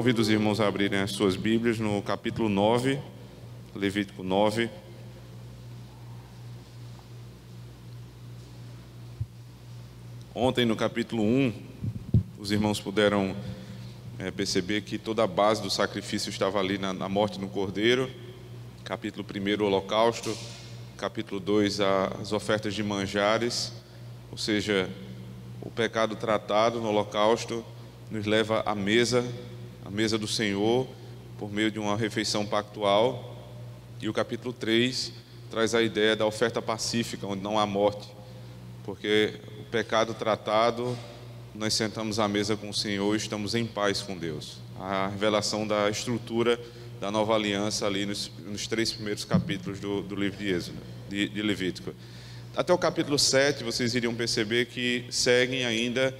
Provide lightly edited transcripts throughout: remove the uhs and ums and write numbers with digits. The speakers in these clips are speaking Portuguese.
convido os irmãos a abrirem as suas Bíblias no capítulo 9, Levítico 9. Ontem, no capítulo 1, os irmãos puderam perceber que toda a base do sacrifício estava ali na morte no Cordeiro. Capítulo 1, o holocausto. Capítulo 2, as ofertas de manjares, ou seja, o pecado tratado no holocausto nos leva à mesa do Senhor, por meio de uma refeição pactual. E o capítulo 3 traz a ideia da oferta pacífica, onde não há morte, porque o pecado tratado, nós sentamos à mesa com o Senhor e estamos em paz com Deus. A revelação da estrutura da nova aliança ali nos 3 primeiros capítulos do livro de Êxodo, de Levítico. Até o capítulo 7, vocês iriam perceber que seguem ainda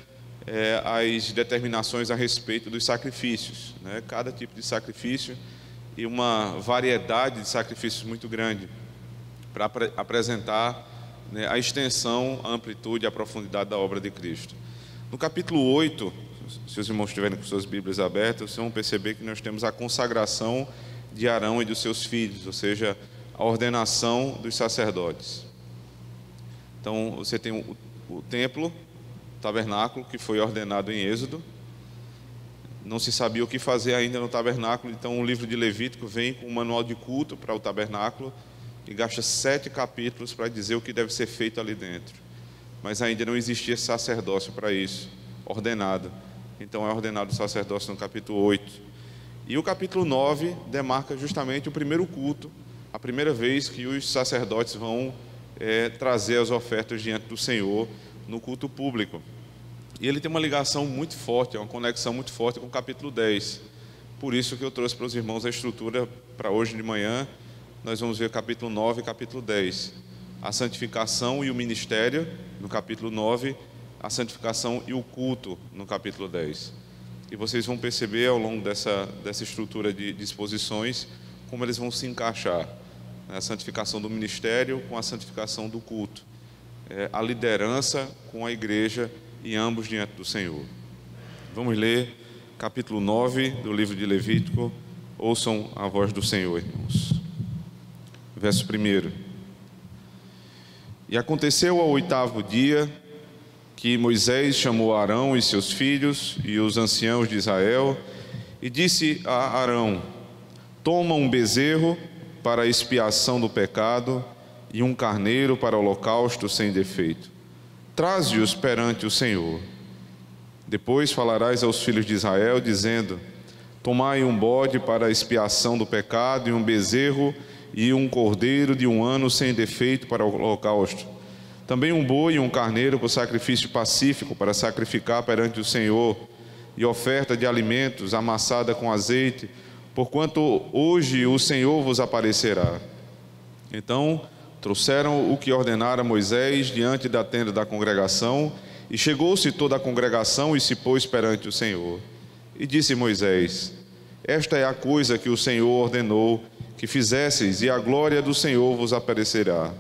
as determinações a respeito dos sacrifícios, né? Cada tipo de sacrifício e uma variedade de sacrifícios muito grande, para apresentar, né, a extensão, a amplitude e a profundidade da obra de Cristo. No capítulo 8, se os irmãos estiverem com suas Bíblias abertas, vocês vão perceber que nós temos a consagração de Arão e dos seus filhos, ou seja, a ordenação dos sacerdotes. Então, você tem o templo, o tabernáculo, que foi ordenado em Êxodo. Não se sabia o que fazer ainda no tabernáculo, então o livro de Levítico vem com um manual de culto para o tabernáculo e gasta 7 capítulos para dizer o que deve ser feito ali dentro. Mas ainda não existia sacerdócio para isso, ordenado. Então é ordenado o sacerdócio no capítulo 8. E o capítulo 9 demarca justamente o primeiro culto, a primeira vez que os sacerdotes vão trazer as ofertas diante do Senhor no culto público. E ele tem uma ligação muito forte, uma conexão muito forte com o capítulo 10. Por isso que eu trouxe para os irmãos a estrutura para hoje de manhã. Nós vamos ver capítulo 9 e capítulo 10. A santificação e o ministério, no capítulo 9, a santificação e o culto, no capítulo 10. E vocês vão perceber ao longo dessa estrutura de exposições como eles vão se encaixar. A santificação do ministério com a santificação do culto. A liderança com a igreja e ambos diante do Senhor. Vamos ler capítulo 9 do livro de Levítico. Ouçam a voz do Senhor, irmãos. Verso 1. E aconteceu ao 8º dia que Moisés chamou Arão e seus filhos e os anciãos de Israel e disse a Arão: toma um bezerro para a expiação do pecado e um carneiro para o holocausto sem defeito. Traze-os perante o Senhor. Depois falarás aos filhos de Israel, dizendo: tomai um bode para a expiação do pecado e um bezerro e um cordeiro de 1 ano sem defeito para o holocausto. Também um boi e um carneiro por sacrifício pacífico para sacrificar perante o Senhor, e oferta de alimentos amassada com azeite, porquanto hoje o Senhor vos aparecerá. Então trouxeram o que ordenara Moisés diante da tenda da congregação, e chegou-se toda a congregação e se pôs perante o Senhor. E disse Moisés: esta é a coisa que o Senhor ordenou que fizesseis, e a glória do Senhor vos aparecerá.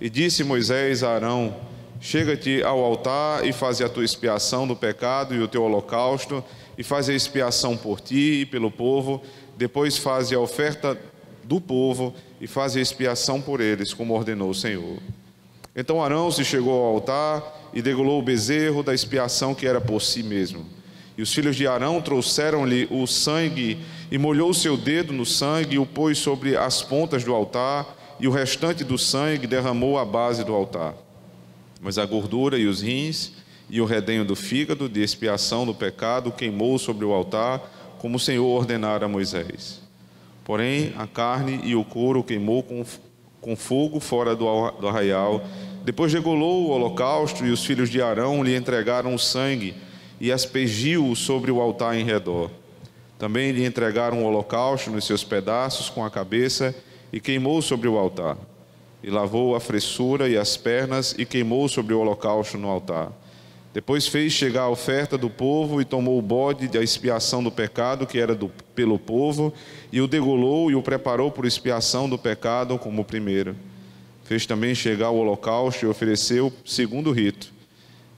E disse Moisés a Arão: chega-te ao altar e faze a tua expiação do pecado e o teu holocausto, e faze a expiação por ti e pelo povo. Depois faze a oferta do povo e faze a expiação por eles, como ordenou o Senhor. Então Arão se chegou ao altar e degolou o bezerro da expiação que era por si mesmo. E os filhos de Arão trouxeram-lhe o sangue e molhou o seu dedo no sangue e o pôs sobre as pontas do altar, e o restante do sangue derramou à base do altar. Mas a gordura e os rins e o redenho do fígado de expiação do pecado queimou sobre o altar, como o Senhor ordenara a Moisés. Porém, a carne e o couro queimou com fogo fora do arraial. Depois degolou o holocausto, e os filhos de Arão lhe entregaram o sangue e aspergiu-o sobre o altar em redor. Também lhe entregaram o holocausto nos seus pedaços com a cabeça, e queimou sobre o altar. E lavou a fressura e as pernas, e queimou sobre o holocausto no altar. Depois fez chegar a oferta do povo, e tomou o bode da expiação do pecado, que era pelo povo, e o degolou e o preparou por expiação do pecado, como o primeiro. Fez também chegar o holocausto e ofereceu segundo o rito.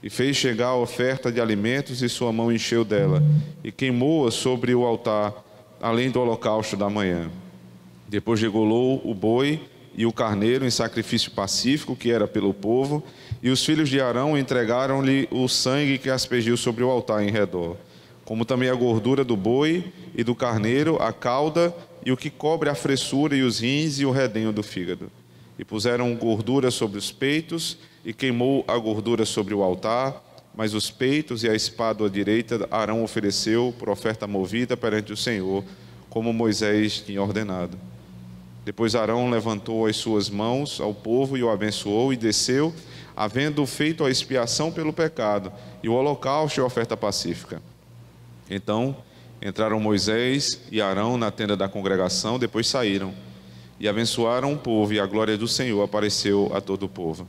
e fez chegar a oferta de alimentos, e sua mão encheu dela, e queimou-a sobre o altar, além do holocausto da manhã. Depois degolou o boi e o carneiro em sacrifício pacífico, que era pelo povo, e os filhos de Arão entregaram-lhe o sangue que aspergiu sobre o altar em redor, como também a gordura do boi e do carneiro, a cauda e o que cobre a fressura, e os rins e o redenho do fígado. E puseram gordura sobre os peitos, e queimou a gordura sobre o altar, mas os peitos e a espada à direita Arão ofereceu por oferta movida perante o Senhor, como Moisés tinha ordenado. Depois Arão levantou as suas mãos ao povo e o abençoou, e desceu, havendo feito a expiação pelo pecado, e o holocausto e a oferta pacífica. Então entraram Moisés e Arão na tenda da congregação, depois saíram, e abençoaram o povo, e a glória do Senhor apareceu a todo o povo.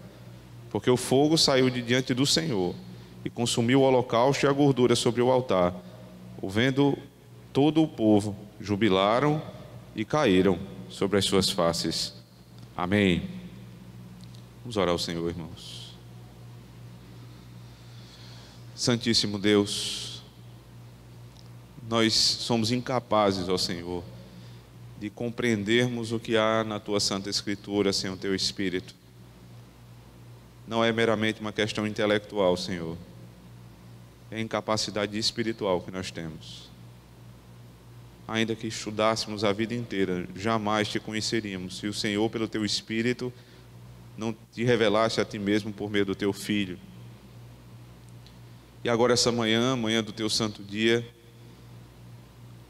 Porque o fogo saiu de diante do Senhor, e consumiu o holocausto e a gordura sobre o altar. O vendo todo o povo, jubilaram e caíram sobre as suas faces. Amém. Vamos orar ao Senhor, irmãos. Santíssimo Deus, nós somos incapazes, ó Senhor, de compreendermos o que há na Tua Santa Escritura sem o Teu Espírito. Não é meramente uma questão intelectual, Senhor. É a incapacidade espiritual que nós temos. Ainda que estudássemos a vida inteira, jamais Te conheceríamos se o Senhor, pelo Teu Espírito, não Te revelasse a Ti mesmo por meio do Teu Filho. E agora essa manhã, manhã do Teu santo dia,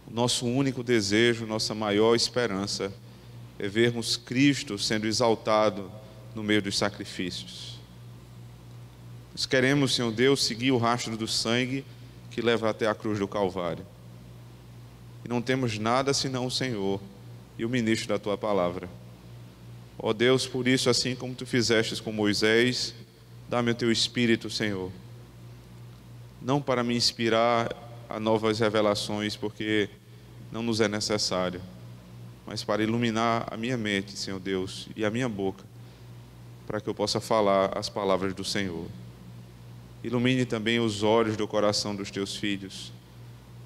o nosso único desejo, nossa maior esperança é vermos Cristo sendo exaltado no meio dos sacrifícios. Nós queremos, Senhor Deus, seguir o rastro do sangue que leva até a cruz do Calvário. E não temos nada senão o Senhor e o ministro da Tua palavra. Ó Deus, por isso, assim como Tu fizestes com Moisés, dá-me o Teu Espírito, Senhor. Não para me inspirar a novas revelações, porque não nos é necessário, mas para iluminar a minha mente, Senhor Deus, e a minha boca, para que eu possa falar as palavras do Senhor. Ilumine também os olhos do coração dos Teus filhos,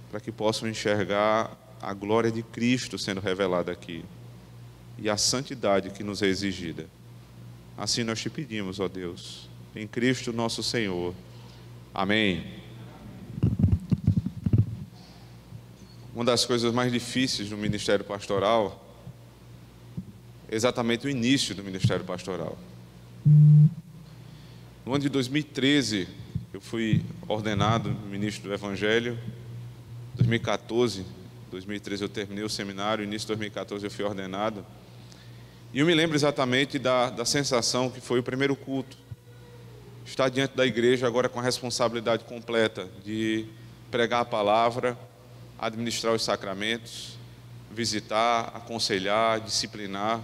para que possam enxergar a glória de Cristo sendo revelada aqui e a santidade que nos é exigida. Assim nós Te pedimos, ó Deus, em Cristo nosso Senhor. Amém. Uma das coisas mais difíceis no ministério pastoral é exatamente o início do ministério pastoral. No ano de 2013, eu fui ordenado ministro do Evangelho. 2013 eu terminei o seminário, início de 2014 eu fui ordenado. E eu me lembro exatamente da sensação que foi o primeiro culto. Estar diante da igreja agora com a responsabilidade completa de pregar a palavra, administrar os sacramentos, visitar, aconselhar, disciplinar.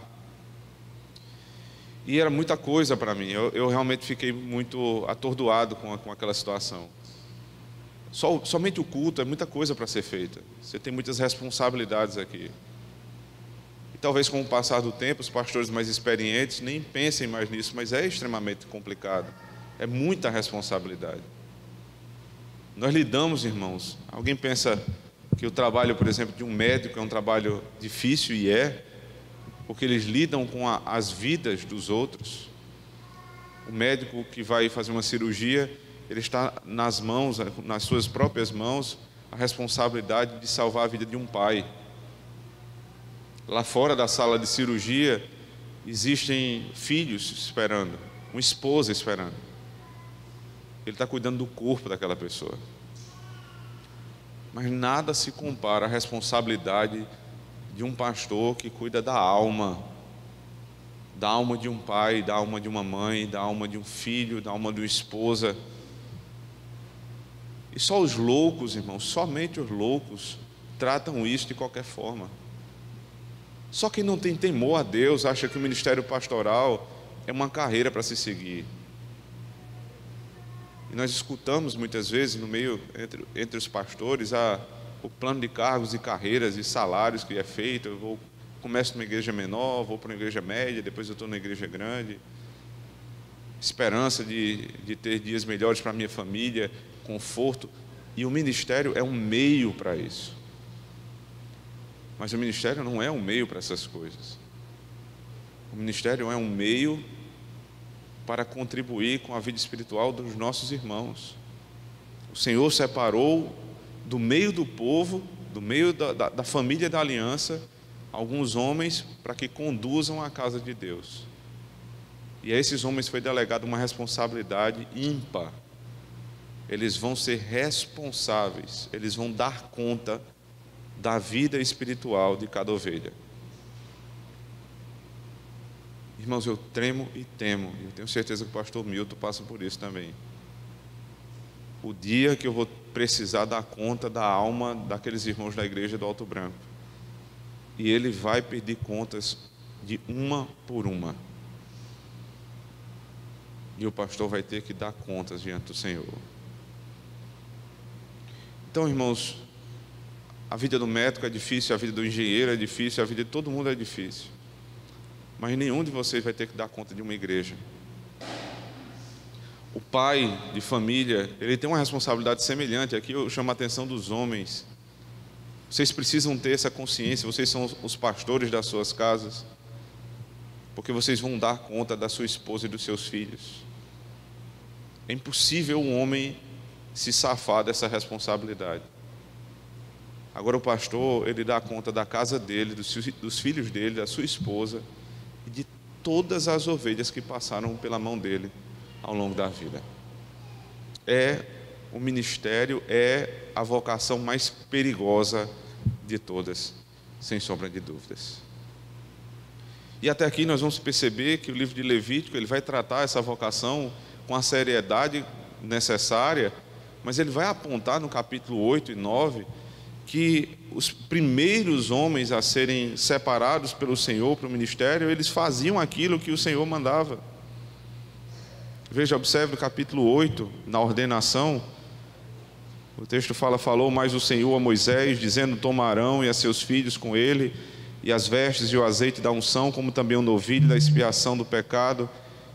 E era muita coisa para mim, eu realmente fiquei muito atordoado com aquela situação. Somente o culto é muita coisa para ser feita, você tem muitas responsabilidades aqui. E talvez com o passar do tempo, os pastores mais experientes nem pensem mais nisso, mas é extremamente complicado, é muita responsabilidade. Nós lidamos, irmãos, alguém pensa que o trabalho, por exemplo, de um médico é um trabalho difícil, e porque eles lidam com as vidas dos outros. O médico que vai fazer uma cirurgia, ele está nas suas próprias mãos, a responsabilidade de salvar a vida de um pai. Lá fora da sala de cirurgia, existem filhos esperando, uma esposa esperando. Ele está cuidando do corpo daquela pessoa. Mas nada se compara à responsabilidade de um pastor que cuida da alma de um pai, da alma de uma mãe, da alma de um filho, da alma de uma esposa. E só os loucos, irmãos, somente os loucos tratam isso de qualquer forma. Só quem não tem temor a Deus acha que o ministério pastoral é uma carreira para se seguir. E nós escutamos muitas vezes no meio, entre os pastores, o plano de cargos e carreiras e salários que é feito. Eu começo numa igreja menor, vou para uma igreja média, depois eu estou na igreja grande. esperança de ter dias melhores para a minha família, conforto. E o ministério é um meio para isso. Mas o ministério não é um meio para essas coisas. O ministério é um meio para contribuir com a vida espiritual dos nossos irmãos. O Senhor separou do meio do povo, do meio da família da aliança, alguns homens para que conduzam a casa de Deus. E a esses homens foi delegada uma responsabilidade ímpar. Eles vão ser responsáveis, eles vão dar conta da vida espiritual de cada ovelha. Irmãos, eu tremo e temo, eu tenho certeza que o pastor Milton passa por isso também. O dia que eu vou precisar dar conta da alma daqueles irmãos da igreja do Alto Branco, e ele vai pedir contas de uma por uma, e o pastor vai ter que dar contas diante do Senhor. Então, irmãos, a vida do médico é difícil, a vida do engenheiro é difícil, a vida de todo mundo é difícil, mas nenhum de vocês vai ter que dar conta de uma igreja. O pai de família, ele tem uma responsabilidade semelhante. Aqui eu chamo a atenção dos homens. Vocês precisam ter essa consciência, vocês são os pastores das suas casas, porque vocês vão dar conta da sua esposa e dos seus filhos. É impossível um homem se safar dessa responsabilidade. Agora o pastor, ele dá conta da casa dele, dos filhos dele, da sua esposa e de todas as ovelhas que passaram pela mão dele ao longo da vida. O ministério é a vocação mais perigosa de todas, sem sombra de dúvidas. E até aqui nós vamos perceber que o livro de Levítico, ele vai tratar essa vocação com a seriedade necessária, mas ele vai apontar no capítulo 8 e 9 que os primeiros homens a serem separados pelo Senhor para o ministério, eles faziam aquilo que o Senhor mandava. Veja, observe no capítulo 8, na ordenação, o texto falou mais o Senhor a Moisés, dizendo: toma Arão e a seus filhos com ele, e as vestes e o azeite da unção, como também o novilho da expiação do pecado,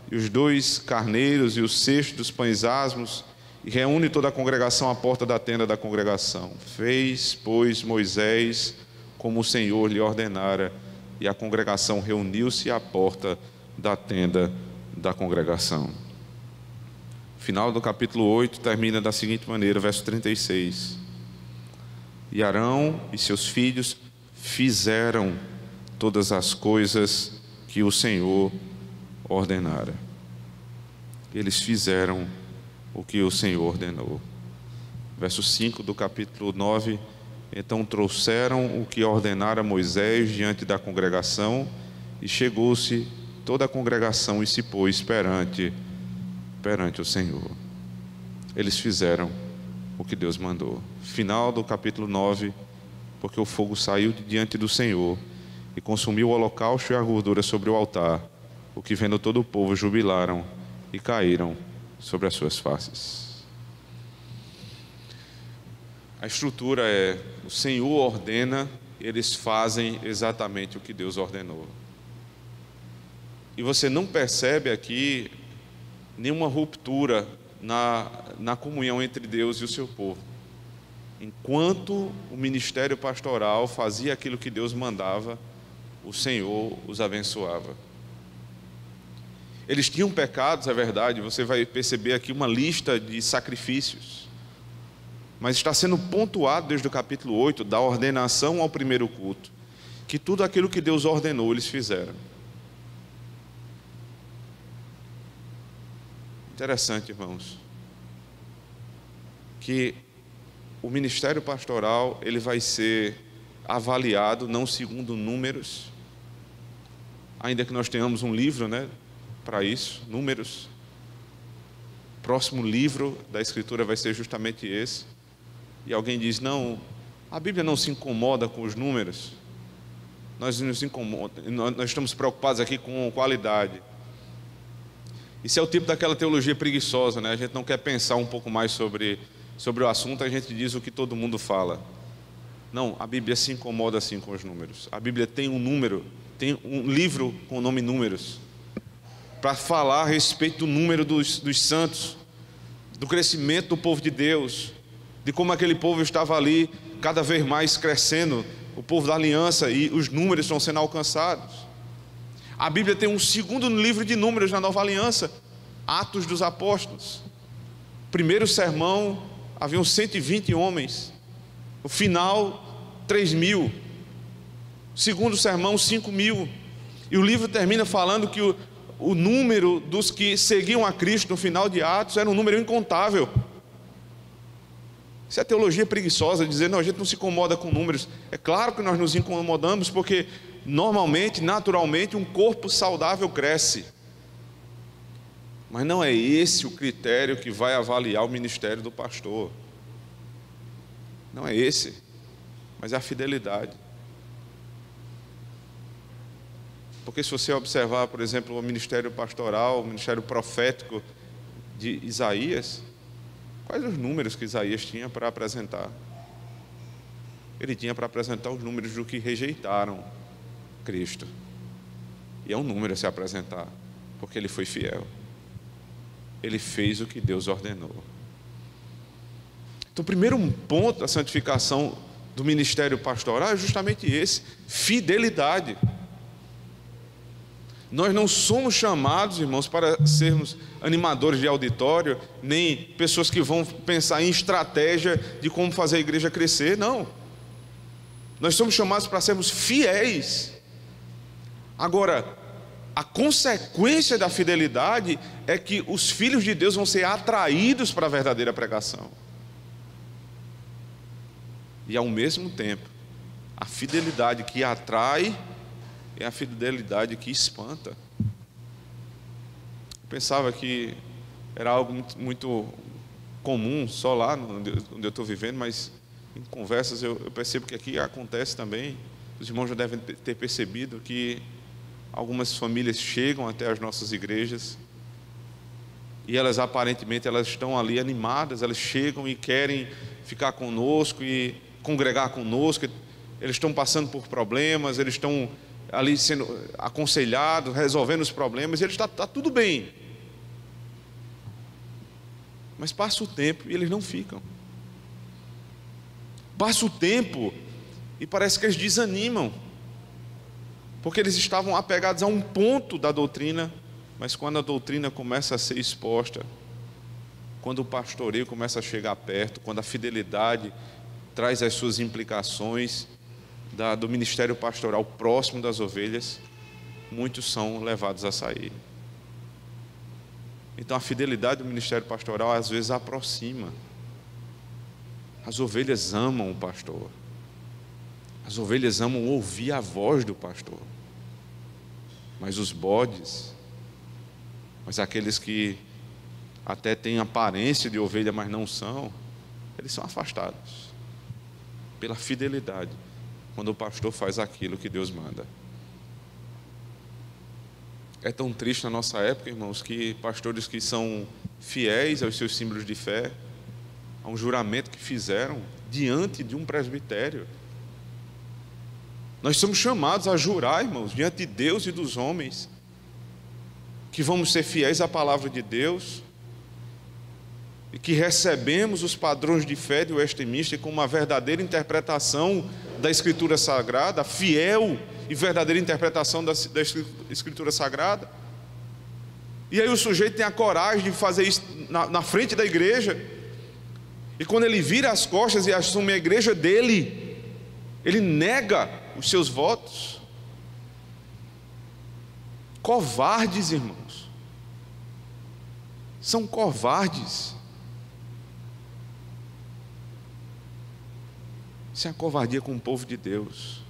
e os 2 carneiros e o cesto dos pães asmos, e reúne toda a congregação à porta da tenda da congregação. Fez, pois, Moisés como o Senhor lhe ordenara, e a congregação reuniu-se à porta da tenda da congregação. O final do capítulo 8 termina da seguinte maneira, verso 36. E Arão e seus filhos fizeram todas as coisas que o Senhor ordenara. Eles fizeram o que o Senhor ordenou. Verso 5 do capítulo 9. Então trouxeram o que ordenara Moisés diante da congregação, e chegou-se toda a congregação e se pôs perante o Senhor. Eles fizeram o que Deus mandou. Final do capítulo 9. Porque o fogo saiu de diante do Senhor e consumiu o holocausto e a gordura sobre o altar, o que vendo todo o povo jubilaram e caíram sobre as suas faces. A estrutura é: o Senhor ordena, eles fazem exatamente o que Deus ordenou. E você não percebe aqui nenhuma ruptura na comunhão entre Deus e o seu povo. Enquanto o ministério pastoral fazia aquilo que Deus mandava, o Senhor os abençoava. Eles tinham pecados, é verdade, você vai perceber aqui uma lista de sacrifícios, mas está sendo pontuado desde o capítulo 8, da ordenação ao primeiro culto, que tudo aquilo que Deus ordenou, eles fizeram. Interessante, irmãos, que o ministério pastoral, ele vai ser avaliado não segundo números, ainda que nós tenhamos um livro, para isso, números. O próximo livro da Escritura vai ser justamente esse. E alguém diz: não, a Bíblia não se incomoda com os números. Nós estamos preocupados aqui com qualidade. Isso é o tipo daquela teologia preguiçosa, A gente não quer pensar um pouco mais sobre o assunto, a gente diz o que todo mundo fala. Não, a Bíblia se incomoda assim com os números. A Bíblia tem um número, tem um livro com o nome Números. para falar a respeito do número dos santos, do crescimento do povo de Deus, de como aquele povo estava ali cada vez mais crescendo, o povo da aliança, e os números estão sendo alcançados. A Bíblia tem um segundo livro de números na nova aliança, Atos dos Apóstolos. Primeiro sermão, haviam 120 homens, no final 3.000, segundo sermão 5.000, e o livro termina falando que o número dos que seguiam a Cristo no final de Atos era um número incontável. Isso é teologia preguiçosa, dizer, não, a gente não se incomoda com números. É claro que nós nos incomodamos, porque normalmente, naturalmente, um corpo saudável cresce. Mas não é esse o critério que vai avaliar o ministério do pastor. Não é esse, mas é a fidelidade. Porque se você observar, por exemplo, o ministério pastoral, o ministério profético de Isaías, quais os números que Isaías tinha para apresentar? Ele tinha para apresentar os números do que rejeitaram Cristo. E é um número a se apresentar, porque ele foi fiel. Ele fez o que Deus ordenou. Então, o primeiro ponto da santificação do ministério pastoral é justamente esse: fidelidade. Nós não somos chamados, irmãos, para sermos animadores de auditório, nem pessoas que vão pensar em estratégia de como fazer a igreja crescer, não. Nós somos chamados para sermos fiéis. Agora, a consequência da fidelidade é que os filhos de Deus vão ser atraídos para a verdadeira pregação. E ao mesmo tempo, a fidelidade que atrai é a fidelidade que espanta. Eu pensava que era algo muito comum só lá onde eu estou vivendo, mas em conversas eu percebo que aqui acontece também. Os irmãos já devem ter percebido que algumas famílias chegam até as nossas igrejas e elas aparentemente elas estão ali animadas, elas chegam e querem ficar conosco e congregar conosco. Eles estão passando por problemas, eles estão ali sendo aconselhados, resolvendo os problemas, e eles está tudo bem. Mas passa o tempo e eles não ficam. Passa o tempo e parece que eles desanimam, porque eles estavam apegados a um ponto da doutrina, mas quando a doutrina começa a ser exposta, quando o pastoreio começa a chegar perto, quando a fidelidade traz as suas implicações do ministério pastoral próximo das ovelhas, muitos são levados a sair. Então a fidelidade do ministério pastoral às vezes aproxima. As ovelhas amam o pastor, as ovelhas amam ouvir a voz do pastor, mas os bodes, mas aqueles que até têm aparência de ovelha, mas não são, eles são afastados pela fidelidade, quando o pastor faz aquilo que Deus manda. É tão triste na nossa época, irmãos, que pastores que são fiéis aos seus símbolos de fé, a um juramento que fizeram diante de um presbitério. Nós somos chamados a jurar, irmãos, diante de Deus e dos homens, que vamos ser fiéis à palavra de Deus e que recebemos os padrões de fé de Westminster como uma verdadeira interpretação da Escritura Sagrada, fiel e verdadeira interpretação da Escritura Sagrada. E aí o sujeito tem a coragem de fazer isso na frente da igreja, e quando ele vira as costas e assume a igreja dele, ele nega os seus votos. Covardes, irmãos, são covardes. Isso é a covardia com o povo de Deus,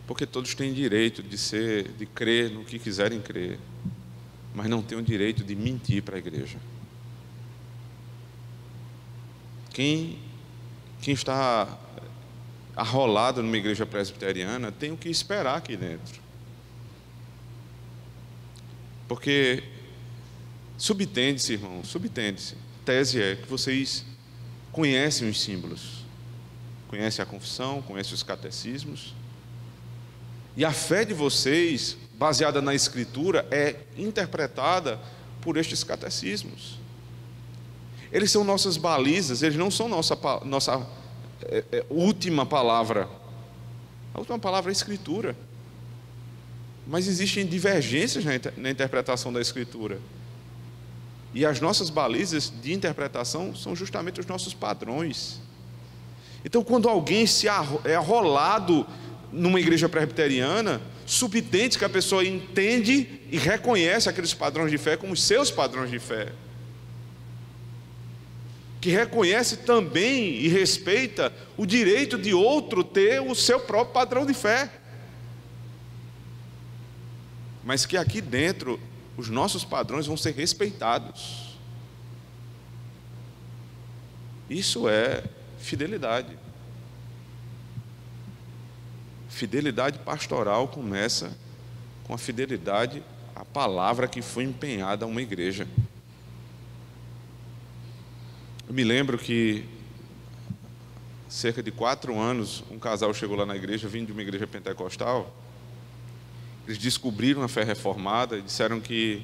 porque todos têm direito de crer no que quiserem crer, mas não têm o direito de mentir para a igreja. Quem está arrolado numa igreja presbiteriana tem o que esperar aqui dentro, porque subtende-se, irmão, subtende-se, a tese é que vocês conhecem os símbolos, conhecem a confissão, conhecem os catecismos, e a fé de vocês baseada na Escritura é interpretada por estes catecismos. Eles são nossas balizas, eles não são nossa última palavra. A última palavra é a Escritura. Mas existem divergências na interpretação da Escritura. E as nossas balizas de interpretação são justamente os nossos padrões. Então, quando alguém é arrolado numa igreja presbiteriana, subtende que a pessoa entende e reconhece aqueles padrões de fé como os seus padrões de fé, que reconhece também e respeita o direito de outro ter o seu próprio padrão de fé, mas que aqui dentro os nossos padrões vão ser respeitados. Isso é fidelidade. Fidelidade pastoral começa com a fidelidade à palavra que foi empenhada a uma igreja. Eu me lembro que, cerca de 4 anos, um casal chegou lá na igreja, vindo de uma igreja pentecostal. Eles descobriram a fé reformada e disseram que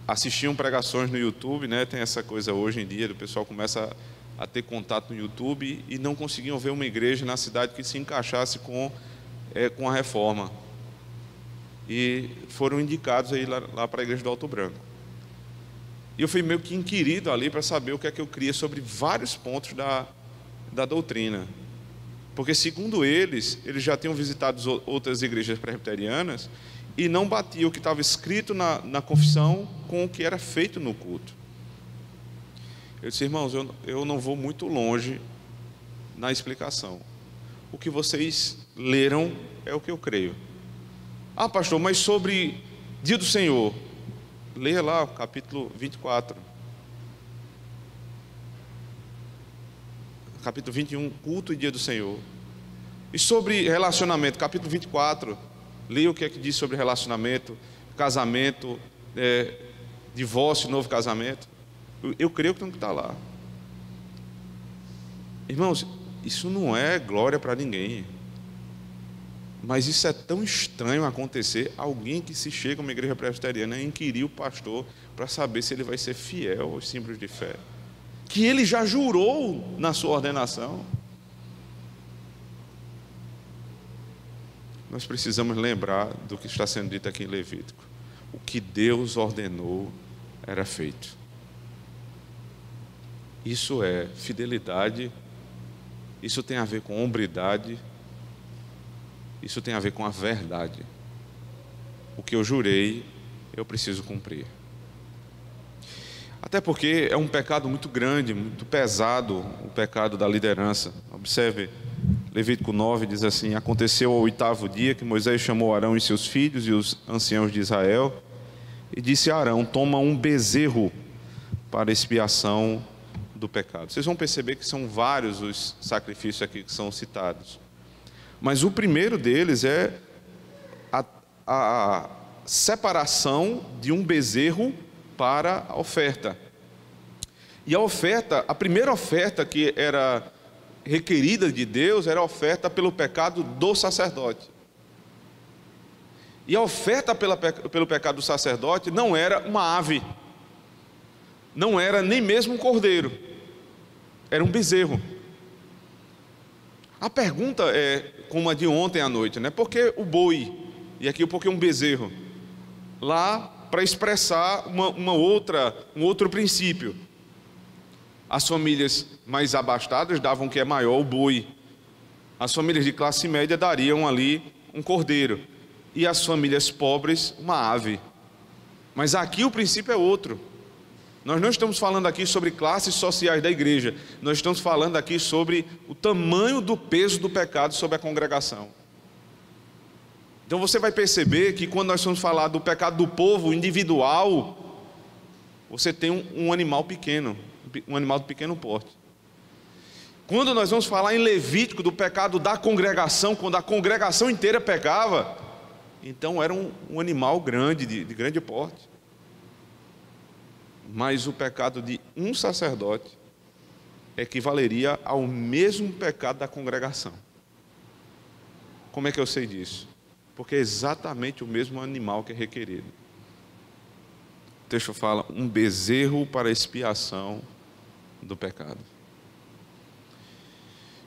assistiam pregações no YouTube, né? Tem essa coisa hoje em dia, o pessoal começa a ter contato no YouTube e não conseguiam ver uma igreja na cidade que se encaixasse com a reforma. E foram indicados aí lá para a igreja do Alto Branco. E eu fui meio que inquirido ali para saber o que é que eu cria sobre vários pontos da doutrina. Porque, segundo eles já tinham visitado outras igrejas presbiterianas e não batia o que estava escrito na confissão com o que era feito no culto. Eu disse: irmãos, eu não vou muito longe na explicação. O que vocês leram é o que eu creio. Ah, pastor, mas sobre dia do Senhor, leia lá o capítulo 24. Capítulo 21, culto e dia do Senhor. E sobre relacionamento, capítulo 24, leia o que é que diz sobre relacionamento, casamento, divórcio, novo casamento. Eu creio que tem que estar lá. Irmãos, isso não é glória para ninguém. Mas isso é tão estranho acontecer, alguém que se chega a uma igreja presbiteriana e inquirir o pastor para saber se ele vai ser fiel aos símbolos de fé, que ele já jurou na sua ordenação. Nós precisamos lembrar do que está sendo dito aqui em Levítico. O que Deus ordenou era feito. Isso é fidelidade, isso tem a ver com hombridade, isso tem a ver com a verdade. O que eu jurei, eu preciso cumprir. Até porque é um pecado muito grande, muito pesado, o pecado da liderança. Observe, Levítico 9 diz assim: aconteceu ao 8º dia que Moisés chamou Arão e seus filhos e os anciãos de Israel, e disse a Arão: toma um bezerro para expiação do pecado. Vocês vão perceber que são vários os sacrifícios aqui que são citados. Mas o primeiro deles é a separação de um bezerro para a oferta. E a oferta, a primeira oferta que era requerida de Deus era a oferta pelo pecado do sacerdote. E a oferta pelo pecado do sacerdote não era uma ave, não era nem mesmo um cordeiro, era um bezerro. A pergunta é como a de ontem à noite, né? Por que o boi? E aqui por que um bezerro? Lá, para expressar um outro princípio. As famílias mais abastadas davam o que é maior, o boi. As famílias de classe média dariam ali um cordeiro. E as famílias pobres, uma ave. Mas aqui o princípio é outro. Nós não estamos falando aqui sobre classes sociais da igreja. Nós estamos falando aqui sobre o tamanho do peso do pecado sobre a congregação. Então você vai perceber que quando nós vamos falar do pecado do povo individual, você tem um animal pequeno, um animal de pequeno porte. Quando nós vamos falar em Levítico do pecado da congregação, quando a congregação inteira pecava, então era um animal grande, de grande porte. Mas o pecado de um sacerdote equivaleria ao mesmo pecado da congregação. Como é que eu sei disso? porque é exatamente o mesmo animal que é requerido. O texto fala, um bezerro para expiação do pecado.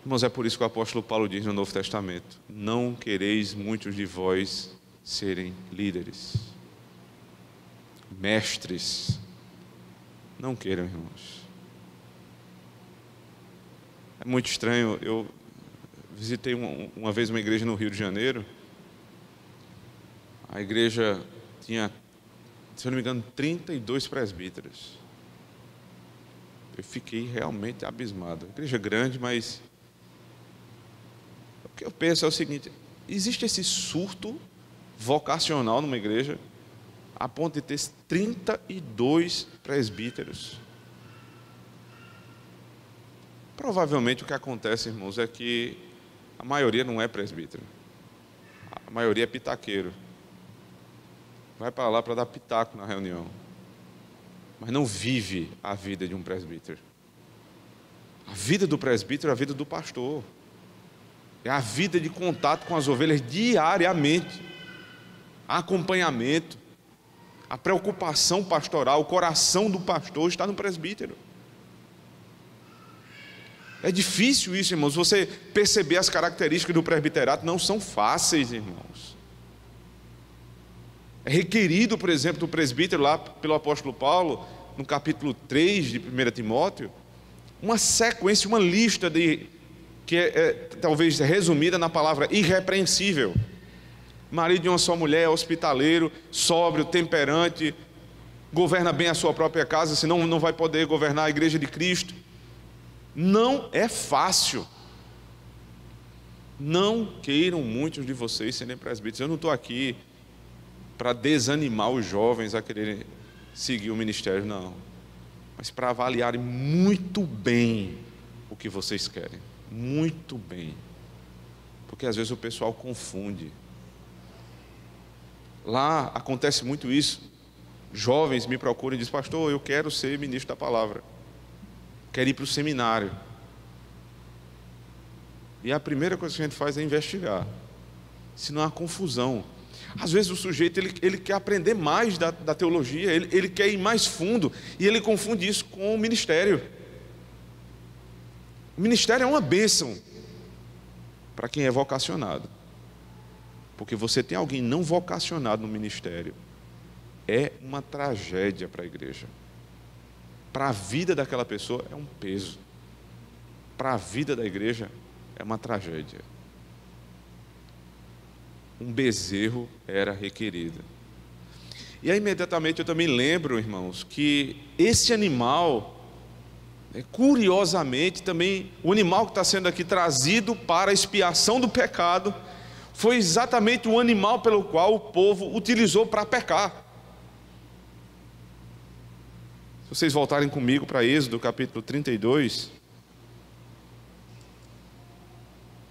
Irmãos, é por isso que o apóstolo Paulo diz no Novo Testamento: não quereis muitos de vós serem líderes, mestres. Não queiram, irmãos. É muito estranho. Eu visitei uma vez uma igreja no Rio de Janeiro. A igreja tinha, se eu não me engano, 32 presbíteros. Eu fiquei realmente abismado. Igreja grande, mas o que eu penso é o seguinte: existe esse surto vocacional numa igreja a ponto de ter 32 presbíteros. Provavelmente o que acontece, irmãos, é que a maioria não é presbítero. A maioria é pitaqueiro. Vai para lá para dar pitaco na reunião, mas não vive a vida de um presbítero. A vida do presbítero é a vida do pastor. É a vida de contato com as ovelhas diariamente. Acompanhamento. A preocupação pastoral, o coração do pastor está no presbítero. É difícil isso, irmãos. Você perceber as características do presbiterato não são fáceis, irmãos. É requerido, por exemplo, do presbítero lá pelo apóstolo Paulo, no capítulo 3 de 1 Timóteo, uma sequência, uma lista que é talvez resumida na palavra irrepreensível. Marido de uma só mulher, hospitaleiro, sóbrio, temperante, governa bem a sua própria casa, senão não vai poder governar a igreja de Cristo. Não é fácil. Não queiram muitos de vocês serem presbíteros. Eu não estou aqui para desanimar os jovens a quererem seguir o ministério, não. Mas para avaliarem muito bem o que vocês querem. Muito bem. Porque às vezes o pessoal confunde. Lá acontece muito isso. Jovens me procuram e dizem: pastor, eu quero ser ministro da palavra. Quero ir para o seminário. E a primeira coisa que a gente faz é investigar. Se não há confusão. Às vezes o sujeito ele quer aprender mais da teologia, ele quer ir mais fundo, e ele confunde isso com o ministério. O ministério é uma bênção para quem é vocacionado. Porque você tem alguém não vocacionado no ministério, é uma tragédia para a igreja. Para a vida daquela pessoa é um peso. Para a vida da igreja é uma tragédia. Um bezerro era requerido. E aí imediatamente eu também lembro, irmãos, que esse animal, curiosamente também, o animal que está sendo aqui trazido para a expiação do pecado, foi exatamente o animal pelo qual o povo utilizou para pecar. Se vocês voltarem comigo para Êxodo capítulo 32,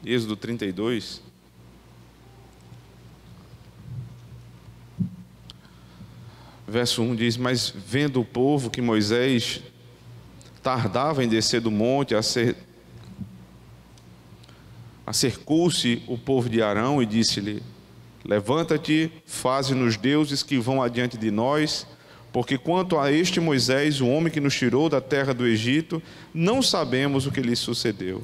Êxodo 32, verso 1 diz: mas vendo o povo que Moisés tardava em descer do monte, acercou-se o povo de Arão e disse-lhe: levanta-te, faze-nos deuses que vão adiante de nós, porque quanto a este Moisés, o homem que nos tirou da terra do Egito, não sabemos o que lhe sucedeu.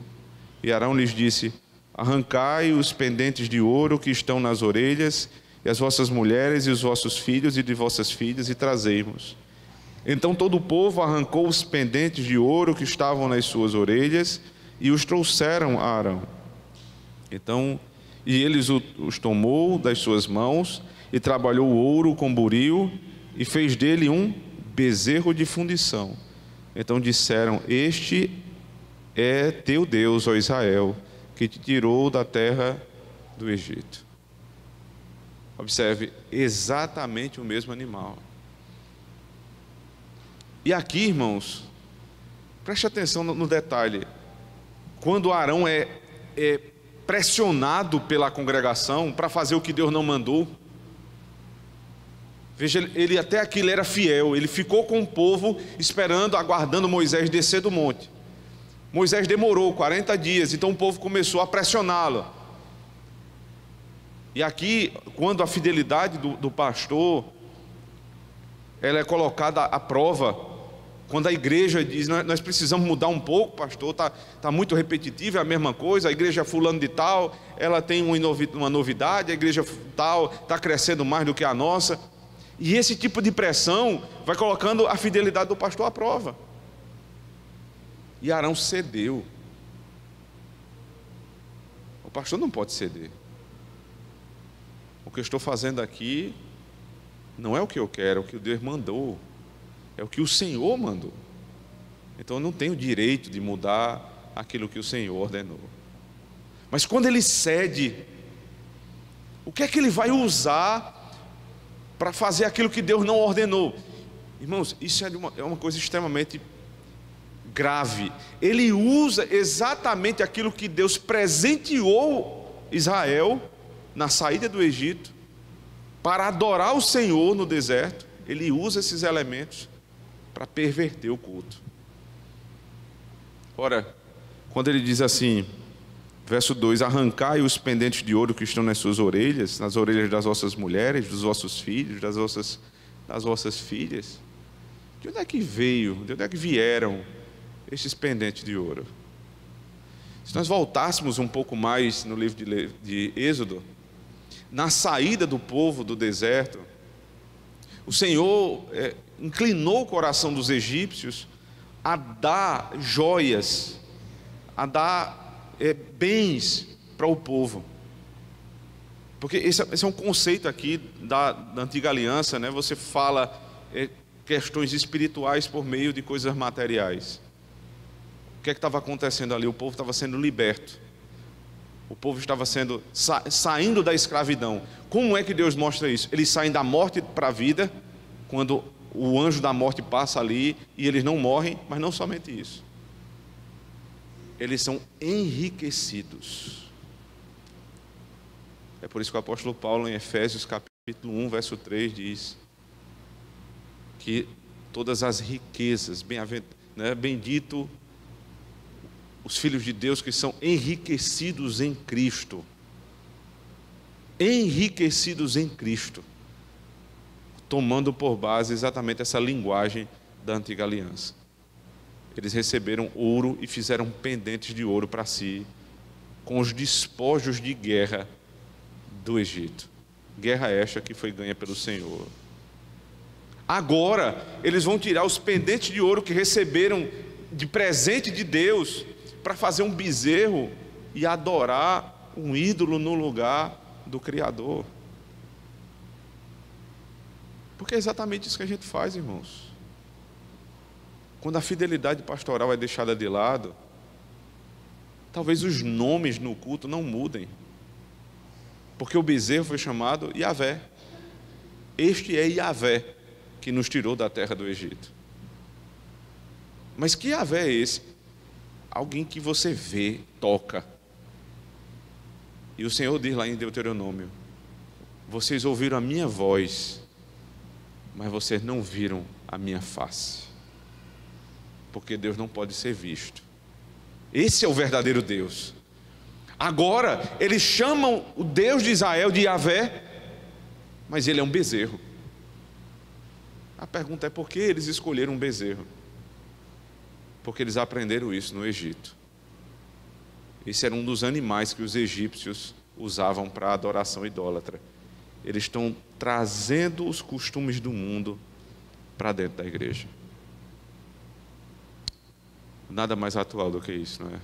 E Arão lhes disse: arrancai os pendentes de ouro que estão nas orelhas, e as vossas mulheres e os vossos filhos e de vossas filhas, e trazei-mos. Então todo o povo arrancou os pendentes de ouro que estavam nas suas orelhas e os trouxeram a Arão. Então, e ele os tomou das suas mãos e trabalhou o ouro com buril e fez dele um bezerro de fundição. Então disseram: este é teu Deus, ó Israel, que te tirou da terra do Egito. Observe, exatamente o mesmo animal. E aqui, irmãos, preste atenção no detalhe. Quando Arão é pressionado pela congregação para fazer o que Deus não mandou, veja, ele até aqui ele era fiel, ele ficou com o povo esperando, aguardando Moisés descer do monte. Moisés demorou 40 dias, então o povo começou a pressioná-lo. E aqui, quando a fidelidade do pastor, ela é colocada à prova, quando a igreja diz, nós precisamos mudar um pouco, pastor, tá muito repetitivo, é a mesma coisa, a igreja fulano de tal, ela tem uma novidade, a igreja tal está crescendo mais do que a nossa, e esse tipo de pressão vai colocando a fidelidade do pastor à prova. E Arão cedeu. O pastor não pode ceder. O que eu estou fazendo aqui não é o que eu quero, é o que Deus mandou, é o que o Senhor mandou. Então eu não tenho direito de mudar aquilo que o Senhor ordenou. Mas quando ele cede, o que é que ele vai usar para fazer aquilo que Deus não ordenou? Irmãos, isso é uma coisa extremamente grave. Ele usa exatamente aquilo que Deus presenteou Israel na saída do Egito para adorar o Senhor no deserto. Ele usa esses elementos para perverter o culto. Ora, quando ele diz assim, verso 2: arrancai os pendentes de ouro que estão nas suas orelhas, nas orelhas das vossas mulheres, dos vossos filhos, das vossas filhas. De onde é que veio, de onde é que vieram estes pendentes de ouro? Se nós voltássemos um pouco mais no livro de Êxodo, na saída do povo do deserto, o Senhor inclinou o coração dos egípcios a dar joias, a dar bens para o povo. Porque esse é um conceito aqui da antiga aliança, né? Você fala questões espirituais por meio de coisas materiais. O que é que estava acontecendo ali? O povo estava sendo liberto. O povo estava saindo da escravidão. Como é que Deus mostra isso? Eles saem da morte para a vida, quando o anjo da morte passa ali, e eles não morrem, mas não somente isso. Eles são enriquecidos. É por isso que o apóstolo Paulo, em Efésios capítulo 1, verso 3, diz que todas as riquezas, bendito os filhos de Deus que são enriquecidos em Cristo. Enriquecidos em Cristo. Tomando por base exatamente essa linguagem da antiga aliança. Eles receberam ouro e fizeram pendentes de ouro para si, com os despojos de guerra do Egito. Guerra esta que foi ganha pelo Senhor. Agora, eles vão tirar os pendentes de ouro que receberam de presente de Deus, para fazer um bezerro e adorar um ídolo no lugar do Criador. Porque é exatamente isso que a gente faz, irmãos. Quando a fidelidade pastoral é deixada de lado, talvez os nomes no culto não mudem, porque o bezerro foi chamado Yahvé. Este é Yahvé que nos tirou da terra do Egito. Mas que Yahvé é esse? Alguém que você vê, toca. E o Senhor diz lá em Deuteronômio: vocês ouviram a minha voz, mas vocês não viram a minha face. Porque Deus não pode ser visto. Esse é o verdadeiro Deus. Agora, eles chamam o Deus de Israel de Yahvé, mas ele é um bezerro. A pergunta é: por que eles escolheram um bezerro? Porque eles aprenderam isso no Egito. Esse era um dos animais que os egípcios usavam para adoração idólatra. Eles estão trazendo os costumes do mundo para dentro da igreja. Nada mais atual do que isso, não é?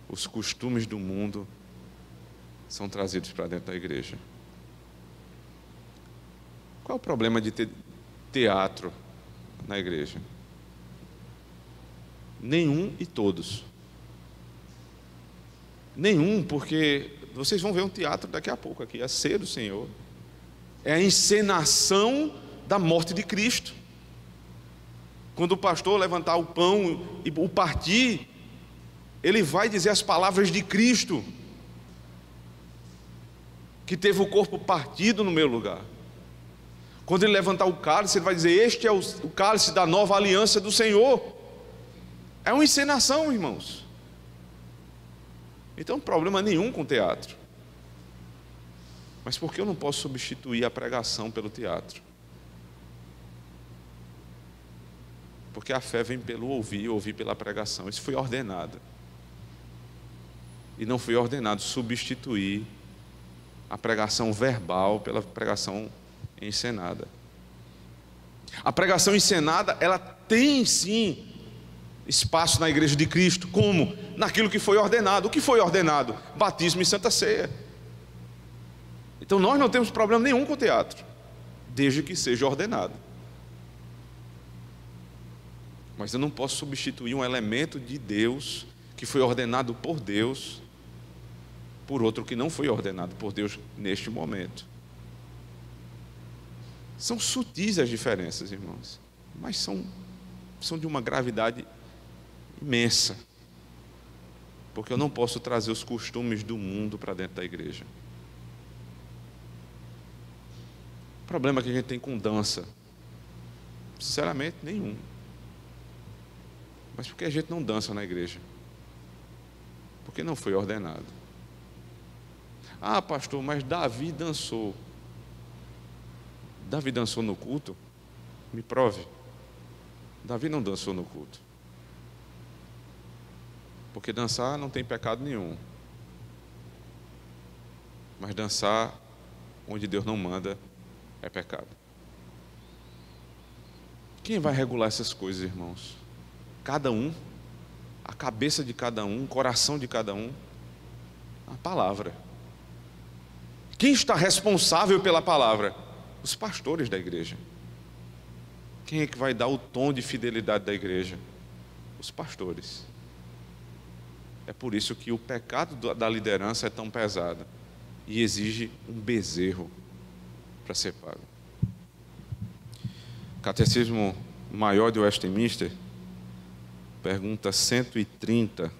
Os costumes do mundo são trazidos para dentro da igreja. Qual é o problema de ter teatro na igreja? Nenhum e todos. Nenhum, porque vocês vão ver um teatro daqui a pouco aqui, a ceia do Senhor. É a encenação da morte de Cristo. Quando o pastor levantar o pão e o partir, ele vai dizer as palavras de Cristo, que teve o corpo partido no meu lugar. Quando ele levantar o cálice, ele vai dizer: este é o cálice da nova aliança do Senhor. É uma encenação, irmãos. Então, problema nenhum com teatro. Mas por que eu não posso substituir a pregação pelo teatro? Porque a fé vem pelo ouvir, ouvir pela pregação. Isso foi ordenado. E não foi ordenado substituir a pregação verbal pela pregação encenada. A pregação encenada, ela tem sim espaço na igreja de Cristo. Como? Naquilo que foi ordenado. O que foi ordenado? Batismo e Santa Ceia. Então nós não temos problema nenhum com o teatro, desde que seja ordenado. Mas eu não posso substituir um elemento de Deus, que foi ordenado por Deus, por outro que não foi ordenado por Deus neste momento. São sutis as diferenças, irmãos, mas são de uma gravidade imensa, porque eu não posso trazer os costumes do mundo para dentro da igreja. O problema que a gente tem com dança, sinceramente, nenhum. Mas por que a gente não dança na igreja? Porque não foi ordenado. Ah, pastor, mas Davi dançou. Davi dançou no culto? Me prove. Davi não dançou no culto. Porque dançar não tem pecado nenhum. Mas dançar onde Deus não manda é pecado. Quem vai regular essas coisas, irmãos? Cada um, a cabeça de cada um, o coração de cada um, a palavra. Quem está responsável pela palavra? Os pastores da igreja. Quem é que vai dar o tom de fidelidade da igreja? Os pastores. É por isso que o pecado da liderança é tão pesado e exige um bezerro para ser pago. Catecismo Maior de Westminster, pergunta 130,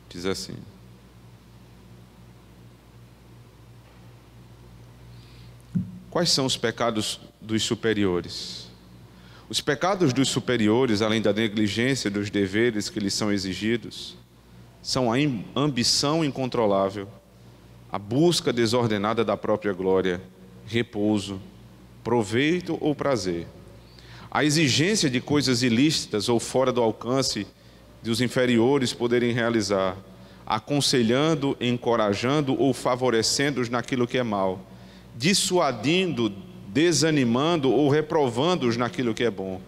diz assim: quais são os pecados dos superiores? Os pecados dos superiores, além da negligência dos deveres que lhes são exigidos, são a ambição incontrolável, a busca desordenada da própria glória, repouso, proveito ou prazer, a exigência de coisas ilícitas ou fora do alcance dos inferiores poderem realizar, aconselhando, encorajando ou favorecendo-os naquilo que é mal, dissuadindo, desanimando ou reprovando-os naquilo que é bom,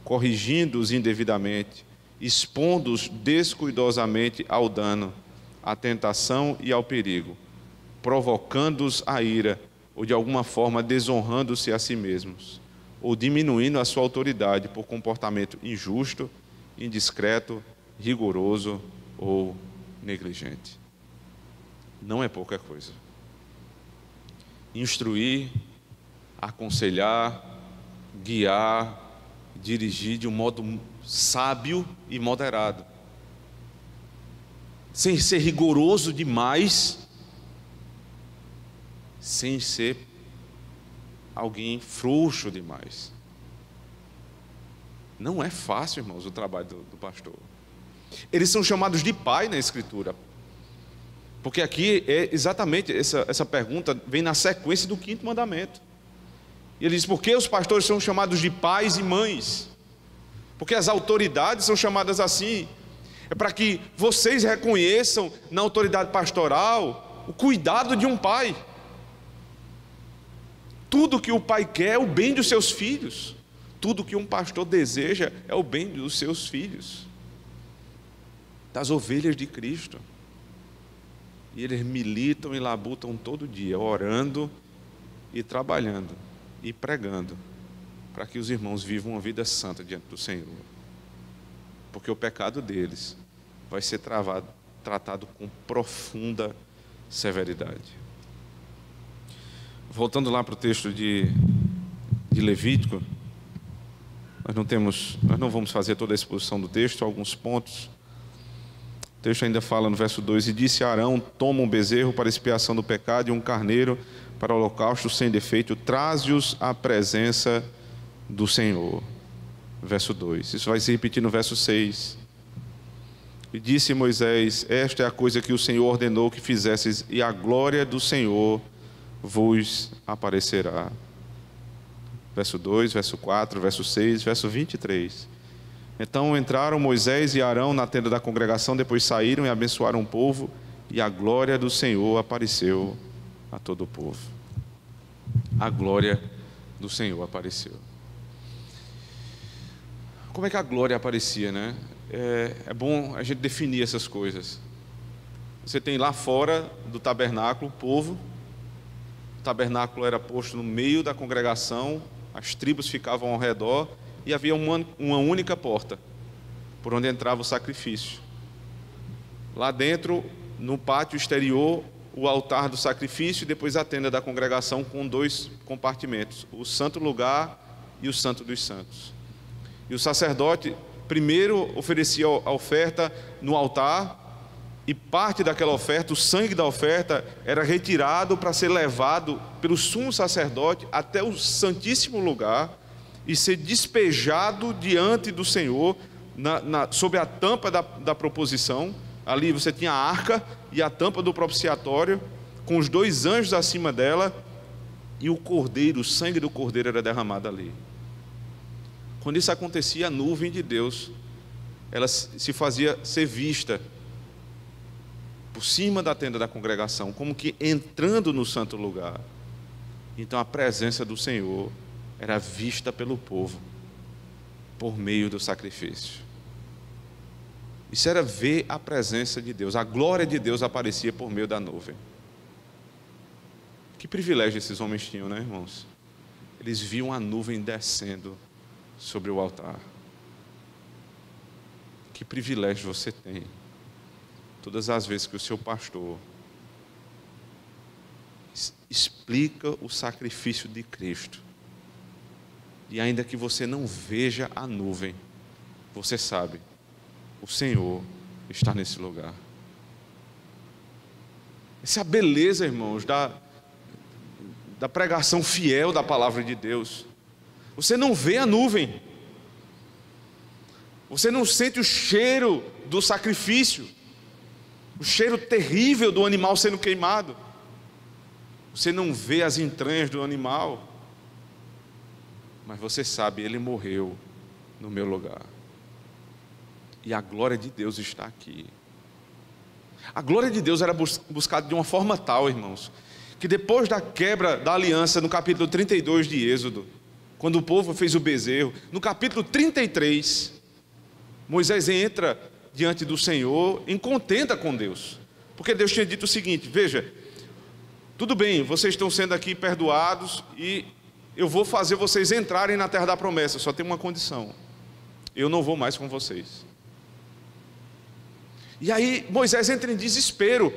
corrigindo-os indevidamente, expondo-os descuidosamente ao dano, à tentação e ao perigo, provocando-os à ira, ou de alguma forma desonrando-se a si mesmos, ou diminuindo a sua autoridade por comportamento injusto, indiscreto, rigoroso ou negligente. Não é pouca coisa. Instruir, aconselhar, guiar, dirigir de um modo sábio e moderado, sem ser rigoroso demais, sem ser alguém frouxo demais. Não é fácil, irmãos, o trabalho do pastor. Eles são chamados de pai na Escritura, porque aqui é exatamente essa pergunta vem na sequência do 5º mandamento. E ele diz: por que os pastores são chamados de pais e mães? Porque as autoridades são chamadas assim. É para que vocês reconheçam na autoridade pastoral o cuidado de um pai. Tudo que o pai quer é o bem dos seus filhos. Tudo que um pastor deseja é o bem dos seus filhos, das ovelhas de Cristo. E eles militam e labutam todo dia, orando e trabalhando e pregando, para que os irmãos vivam uma vida santa diante do Senhor. Porque o pecado deles vai ser tratado com profunda severidade. Voltando lá para o texto de Levítico, nós não vamos fazer toda a exposição do texto, alguns pontos. O texto ainda fala no verso 2: e disse a Arão: toma um bezerro para expiação do pecado e um carneiro para o holocausto sem defeito, traze-os à presença do Senhor. Verso 2. Isso vai se repetir no verso 6. E disse Moisés: esta é a coisa que o Senhor ordenou que fizesseis, e a glória do Senhor vos aparecerá. Verso 2, verso 4, verso 6, verso 23. Então entraram Moisés e Arão na tenda da congregação, depois saíram e abençoaram o povo, e a glória do Senhor apareceu a todo o povo. A glória do Senhor apareceu. Como é que a glória aparecia, né? É bom a gente definir essas coisas. Você tem lá fora do tabernáculo o povo. O tabernáculo era posto no meio da congregação, as tribos ficavam ao redor e havia uma única porta por onde entrava o sacrifício. Lá dentro, no pátio exterior, o altar do sacrifício e depois a tenda da congregação com 2 compartimentos, o santo lugar e o santo dos santos. E o sacerdote primeiro oferecia a oferta no altar, e parte daquela oferta, o sangue da oferta, era retirado para ser levado pelo sumo sacerdote até o santíssimo lugar e ser despejado diante do Senhor, sob a tampa da proposição. Ali você tinha a arca e a tampa do propiciatório, com os 2 anjos acima dela, e o cordeiro, o sangue do cordeiro era derramado ali. Quando isso acontecia, a nuvem de Deus, ela se fazia ser vista por cima da tenda da congregação, como que entrando no santo lugar. Então a presença do Senhor era vista pelo povo por meio do sacrifício. Isso era ver a presença de Deus. A glória de Deus aparecia por meio da nuvem. Que privilégio esses homens tinham, né, irmãos? Eles viam a nuvem descendo sobre o altar. Que privilégio você tem todas as vezes que o seu pastor explica o sacrifício de Cristo, e ainda que você não veja a nuvem, você sabe, o Senhor está nesse lugar. Essa é a beleza, irmãos, da pregação fiel da palavra de Deus. Você não vê a nuvem, você não sente o cheiro do sacrifício, o cheiro terrível do animal sendo queimado, você não vê as entranhas do animal, mas você sabe, ele morreu no meu lugar, e a glória de Deus está aqui. A glória de Deus era buscada de uma forma tal, irmãos, que depois da quebra da aliança, no capítulo 32 de Êxodo, quando o povo fez o bezerro, no capítulo 33, Moisés entra diante do Senhor em contenda com Deus, porque Deus tinha dito o seguinte: veja, tudo bem, vocês estão sendo aqui perdoados e eu vou fazer vocês entrarem na terra da promessa, só tem uma condição: eu não vou mais com vocês. E aí Moisés entra em desespero.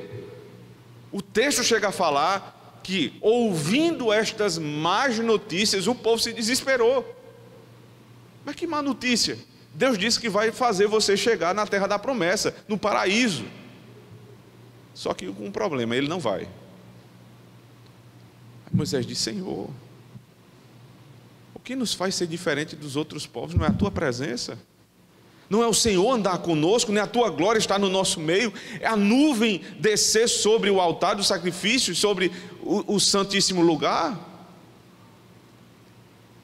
O texto chega a falar que, ouvindo estas más notícias, o povo se desesperou. Mas que má notícia? Deus disse que vai fazer você chegar na terra da promessa, no paraíso. Só que com um problema, ele não vai. Aí Moisés disse: Senhor, o que nos faz ser diferente dos outros povos não é a tua presença, não é o Senhor andar conosco, nem a tua glória estar no nosso meio, é a nuvem descer sobre o altar do sacrifício, sobre o santíssimo lugar.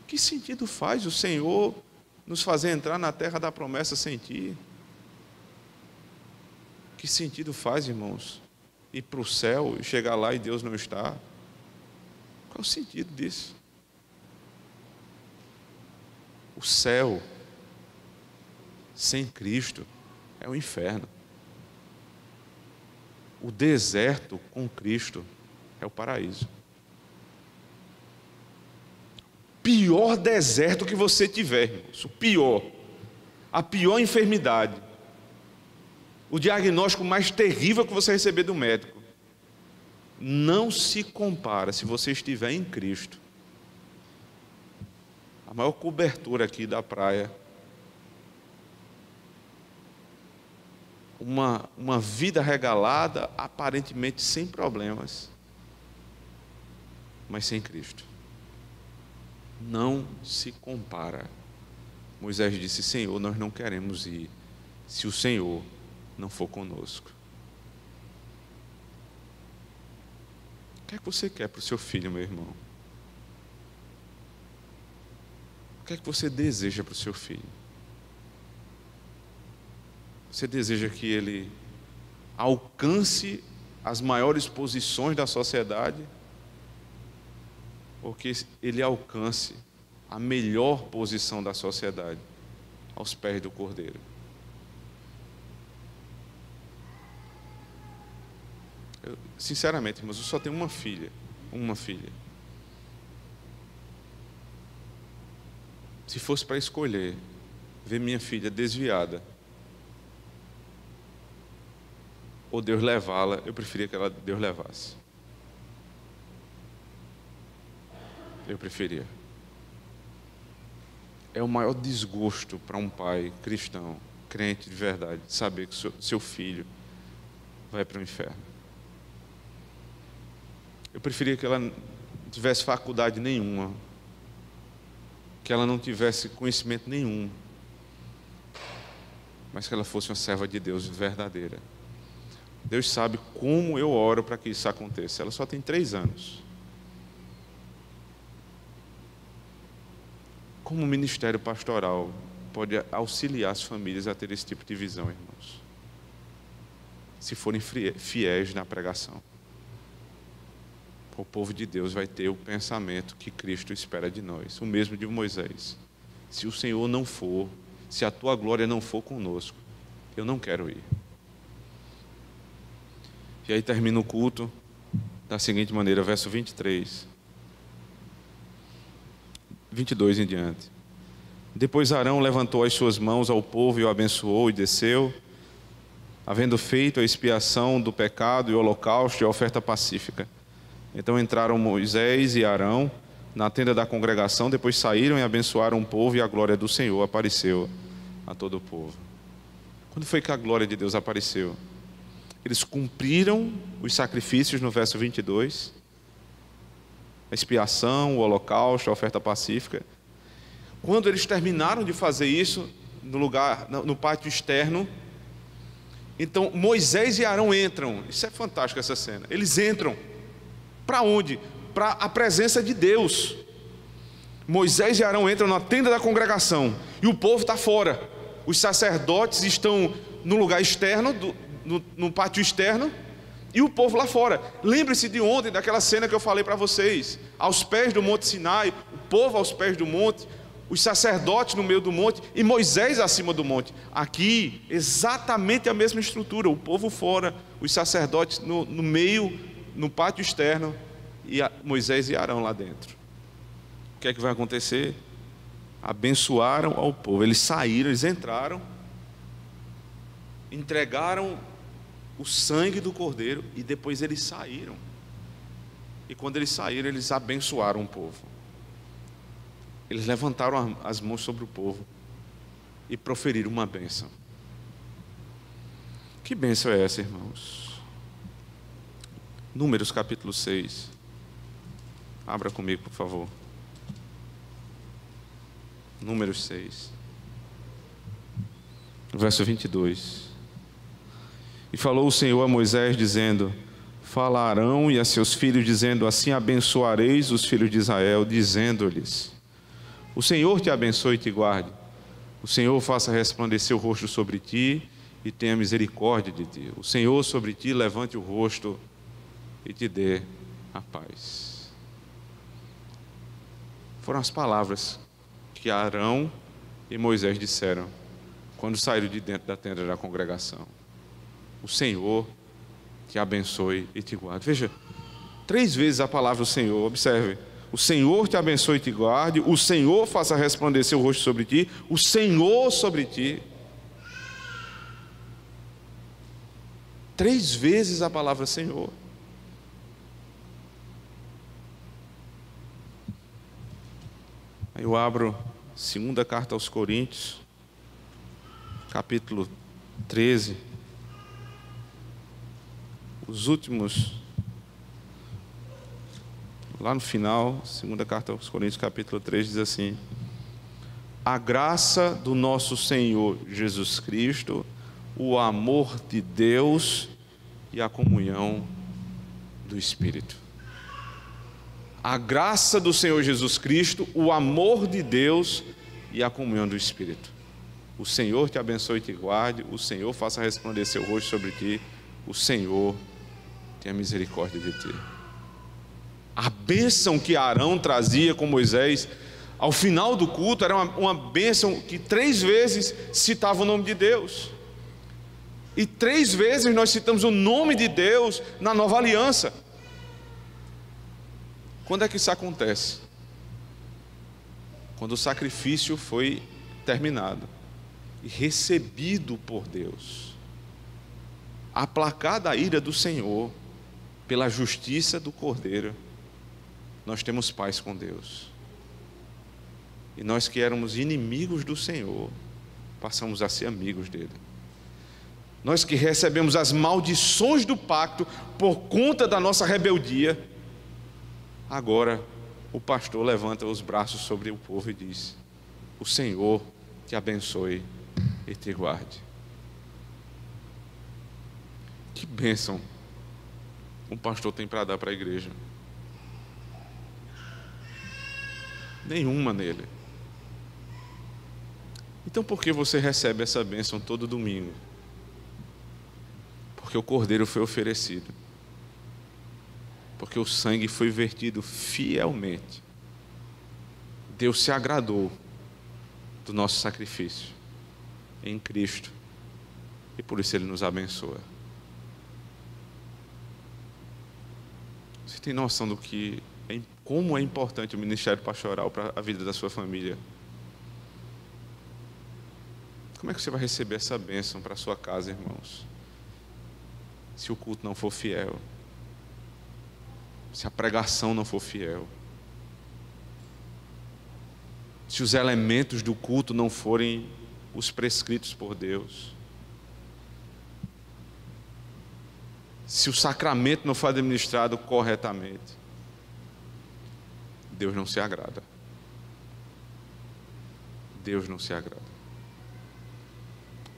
Que sentido faz o Senhor nos fazer entrar na terra da promessa sem ti? Que sentido faz, irmãos, ir para o céu e chegar lá e Deus não está? Qual é o sentido disso? O céu sem Cristo é o inferno. O deserto com Cristo é o paraíso. Pior deserto que você tiver, irmãos, o pior, a pior enfermidade, o diagnóstico mais terrível que você receber do médico, não se compara, se você estiver em Cristo. A maior cobertura aqui da praia, uma vida regalada, aparentemente sem problemas, mas sem Cristo. Não se compara. Moisés disse: Senhor, nós não queremos ir se o Senhor não for conosco. O que é que você quer para o seu filho, meu irmão? O que é que você deseja para o seu filho? Você deseja que ele alcance as maiores posições da sociedade? Ou que ele alcance a melhor posição da sociedade, aos pés do Cordeiro? Sinceramente, irmãos, eu só tenho uma filha. Se fosse para escolher ver minha filha desviada ou Deus levá-la, eu preferia que Deus levasse. Eu preferia. É o maior desgosto para um pai cristão, crente de verdade, saber que seu filho vai para o inferno. Eu preferia que ela não tivesse faculdade nenhuma, que ela não tivesse conhecimento nenhum, mas que ela fosse uma serva de Deus verdadeira. Deus sabe como eu oro para que isso aconteça. Ela só tem 3 anos. Como o ministério pastoral pode auxiliar as famílias a ter esse tipo de visão, irmãos? Se forem fiéis na pregação. O povo de Deus vai ter o pensamento que Cristo espera de nós, o mesmo de Moisés. Se o Senhor não for, se a tua glória não for conosco, eu não quero ir. E aí termina o culto da seguinte maneira, verso 22 em diante. Depois Arão levantou as suas mãos ao povo e o abençoou e desceu, havendo feito a expiação do pecado e o holocausto e a oferta pacífica. Então entraram Moisés e Arão na tenda da congregação, depois saíram e abençoaram o povo, e a glória do Senhor apareceu a todo o povo. Quando foi que a glória de Deus apareceu? Eles cumpriram os sacrifícios no verso 22, a expiação, o holocausto, a oferta pacífica. Quando eles terminaram de fazer isso, no pátio externo, então Moisés e Arão entram. Isso é fantástico, essa cena. Eles entram. Para onde? Para a presença de Deus. Moisés e Arão entram na tenda da congregação e o povo está fora. Os sacerdotes estão no lugar externo, no pátio externo, e o povo lá fora. Lembre-se de ontem, daquela cena que eu falei para vocês. Aos pés do Monte Sinai, o povo aos pés do monte, os sacerdotes no meio do monte e Moisés acima do monte. Aqui, exatamente a mesma estrutura. O povo fora, os sacerdotes no meio, no pátio externo, e Moisés e Arão lá dentro. O que é que vai acontecer? Abençoaram ao povo. Eles saíram, eles entraram, entregaram o sangue do Cordeiro e depois eles saíram. E quando eles saíram, eles abençoaram o povo. Eles levantaram as mãos sobre o povo e proferiram uma bênção. Que bênção é essa, irmãos? Números capítulo 6. Abra comigo, por favor. Números 6. Verso 22. E falou o Senhor a Moisés, dizendo: fala a Arão e a seus filhos, dizendo: assim abençoareis os filhos de Israel, dizendo-lhes: o Senhor te abençoe e te guarde. O Senhor faça resplandecer o rosto sobre ti e tenha misericórdia de ti. O Senhor sobre ti levante o rosto e te dê a paz. Foram as palavras que Arão e Moisés disseram quando saíram de dentro da tenda da congregação. O Senhor te abençoe e te guarde. Veja, 3 vezes a palavra o Senhor, observe. O Senhor te abençoe e te guarde, o Senhor faça resplandecer o rosto sobre ti, o Senhor sobre ti. 3 vezes a palavra Senhor. Aí eu abro 2ª carta aos Coríntios, capítulo 13. Os últimos, lá no final, 2ª carta aos Coríntios, capítulo 3, diz assim: a graça do nosso Senhor Jesus Cristo, o amor de Deus e a comunhão do Espírito. A graça do Senhor Jesus Cristo, o amor de Deus e a comunhão do Espírito. O Senhor te abençoe e te guarde, o Senhor faça resplandecer o rosto sobre ti, o Senhor tenha misericórdia de ti. A bênção que Arão trazia com Moisés ao final do culto era uma bênção que 3 vezes citava o nome de Deus. E 3 vezes nós citamos o nome de Deus na nova aliança. Quando é que isso acontece? Quando o sacrifício foi terminado e recebido por Deus, aplacada a ira do Senhor pela justiça do Cordeiro, nós temos paz com Deus. E nós que éramos inimigos do Senhor, passamos a ser amigos dele. Nós que recebemos as maldições do pacto por conta da nossa rebeldia, agora o pastor levanta os braços sobre o povo e diz: o Senhor te abençoe e te guarde. Que bênção um pastor tem para dar para a igreja? Nenhuma nele. Então por que você recebe essa bênção todo domingo? Porque o Cordeiro foi oferecido, porque o sangue foi vertido fielmente. Deus se agradou do nosso sacrifício em Cristo, e por isso Ele nos abençoa. Você tem noção do que como é importante o ministério pastoral para a vida da sua família? Como é que você vai receber essa bênção para a sua casa, irmãos, se o culto não for fiel, se a pregação não for fiel, se os elementos do culto não forem os prescritos por Deus, se o sacramento não for administrado corretamente? Deus não se agrada. Deus não se agrada.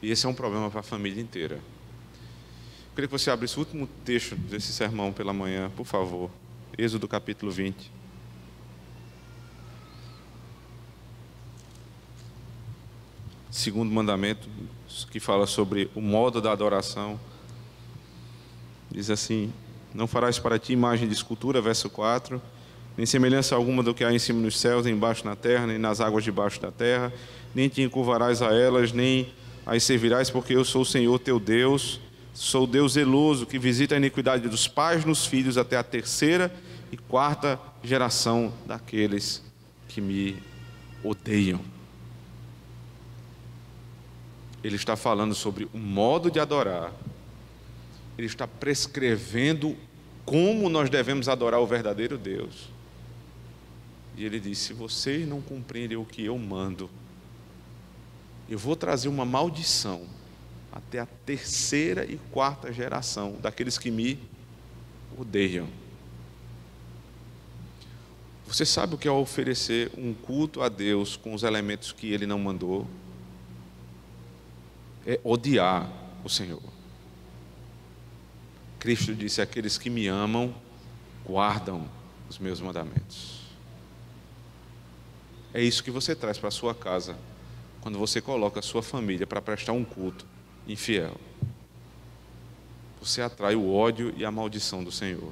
E esse é um problema para a família inteira. Eu queria que você abrisse o último texto desse sermão pela manhã, por favor. Êxodo capítulo 20. Segundo mandamento, que fala sobre o modo da adoração. Diz assim: não farás para ti imagem de escultura, verso 4, nem semelhança alguma do que há em cima nos céus, nem embaixo na terra, nem nas águas debaixo da terra, nem te encurvarás a elas, nem as servirás, porque eu sou o Senhor teu Deus, sou Deus zeloso, que visita a iniquidade dos pais nos filhos até a 3ª e 4ª geração daqueles que me odeiam. Ele está falando sobre o modo de adorar. Ele está prescrevendo como nós devemos adorar o verdadeiro Deus. E ele diz: se vocês não cumprirem o que eu mando, eu vou trazer uma maldição até a 3ª e 4ª geração daqueles que me odeiam. Você sabe o que é oferecer um culto a Deus com os elementos que Ele não mandou? É odiar o Senhor. Cristo disse: aqueles que me amam guardam os meus mandamentos. É isso que você traz para a sua casa quando você coloca a sua família para prestar um culto infiel. Você atrai o ódio e a maldição do Senhor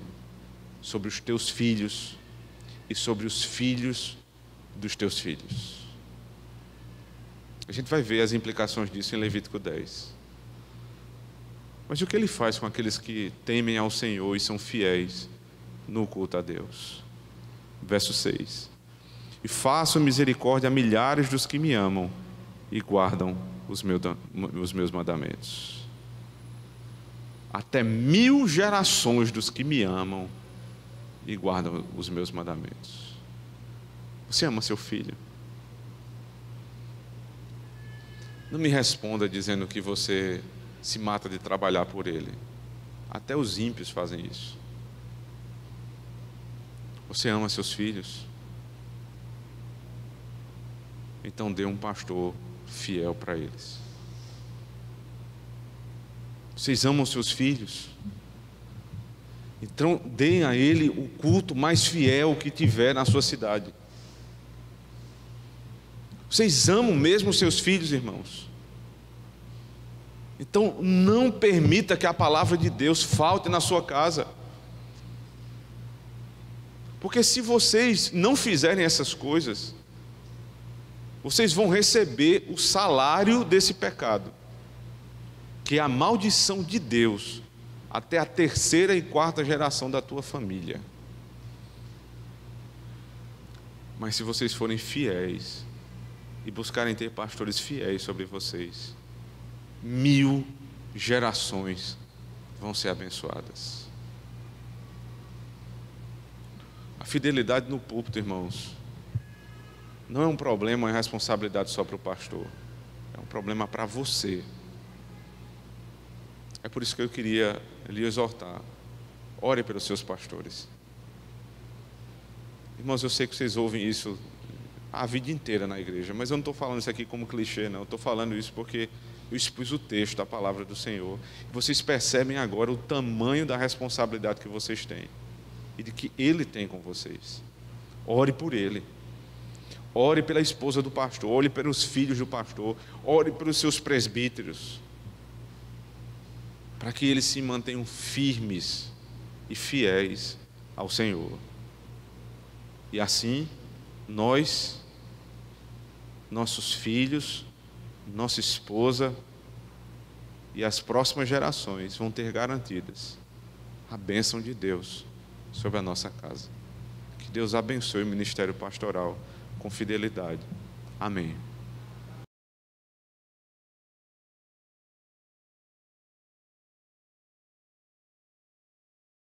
sobre os teus filhos e sobre os filhos dos teus filhos. A gente vai ver as implicações disso em Levítico 10. Mas o que ele faz com aqueles que temem ao Senhor e são fiéis no culto a Deus? Verso 6: e faço misericórdia a milhares dos que me amam e guardam os meus mandamentos. Até 1000 gerações dos que me amam e guardam os meus mandamentos. Você ama seu filho? Não me responda dizendo que você se mata de trabalhar por ele. Até os ímpios fazem isso. Você ama seus filhos? Então dê um pastor fiel para eles. Vocês amam seus filhos? Então deem a ele o culto mais fiel que tiver na sua cidade. Vocês amam mesmo seus filhos, irmãos? Então não permita que a palavra de Deus falte na sua casa. Porque se vocês não fizerem essas coisas, vocês vão receber o salário desse pecado, que é a maldição de Deus até a 3ª e 4ª geração da tua família. Mas se vocês forem fiéis e buscarem ter pastores fiéis sobre vocês, 1000 gerações vão ser abençoadas. A fidelidade no púlpito, irmãos, não é um problema, é uma responsabilidade só para o pastor. É um problema para você. É por isso que eu queria lhe exortar. Ore pelos seus pastores. Irmãos, eu sei que vocês ouvem isso a vida inteira na igreja, mas eu não estou falando isso aqui como clichê, não. Eu estou falando isso porque eu expus o texto da palavra do Senhor. E vocês percebem agora o tamanho da responsabilidade que vocês têm e de que Ele tem com vocês. Ore por Ele. Ore pela esposa do pastor, ore pelos filhos do pastor, ore pelos seus presbíteros, para que eles se mantenham firmes e fiéis ao Senhor. E assim, nossos filhos, nossa esposa e as próximas gerações vão ter garantidas a bênção de Deus sobre a nossa casa. Que Deus abençoe o ministério pastoral com fidelidade. Amém.